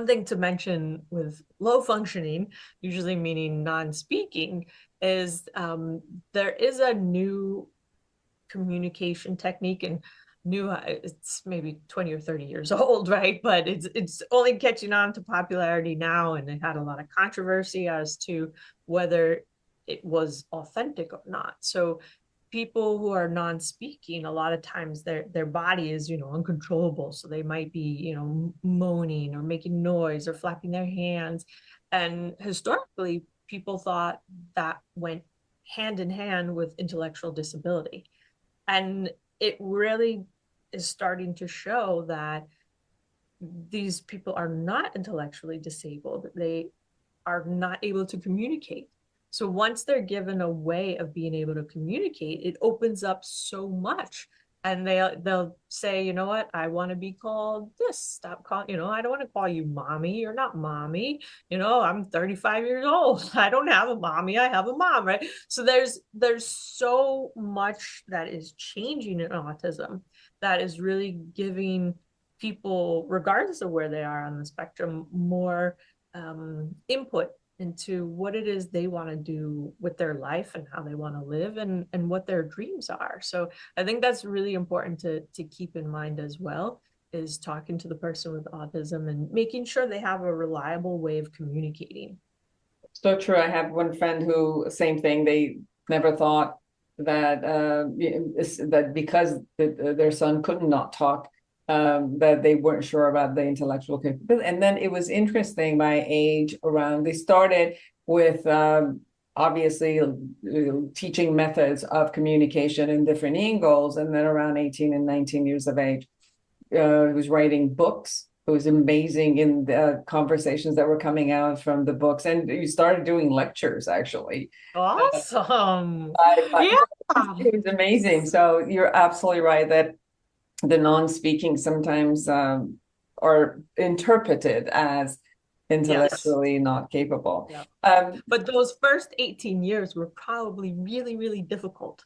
Thing to mention with low functioning, usually meaning non-speaking, is there is a new communication technique, and new, it's maybe 20 or 30 years old, right? But it's only catching on to popularity now, and it had a lot of controversy as to whether it was authentic or not. So people who are non-speaking, a lot of times their body is, uncontrollable, so they might be, moaning or making noise or flapping their hands. And historically, people thought that went hand in hand with intellectual disability. And it really is starting to show that these people are not intellectually disabled. They are not able to communicate. So once they're given a way of being able to communicate, it opens up so much. And they'll say, you know what, I want to be called this. Stop calling, I don't want to call you mommy. You're not mommy. I'm 35 years old. I don't have a mommy. I have a mom, right? So there's so much that is changing in autism that is really giving people, regardless of where they are on the spectrum, more input into what it is they want to do with their life and how they want to live, and what their dreams are. So I think that's really important to keep in mind as well, is talking to the person with autism and making sure they have a reliable way of communicating. So true. I have one friend who, same thing, they never thought that that because their son could not talk, that they weren't sure about the intellectual capability. And then it was interesting, my age around, they started with obviously teaching methods of communication in different angles. And then around 18 and 19 years of age, he was writing books. It was amazing in the conversations that were coming out from the books, and you started doing lectures actually. Awesome. I, Yeah. it was amazing. So you're absolutely right that the non-speaking sometimes are interpreted as Yes. intellectually not capable. Yeah. Um, But those first 18 years were probably really, really difficult.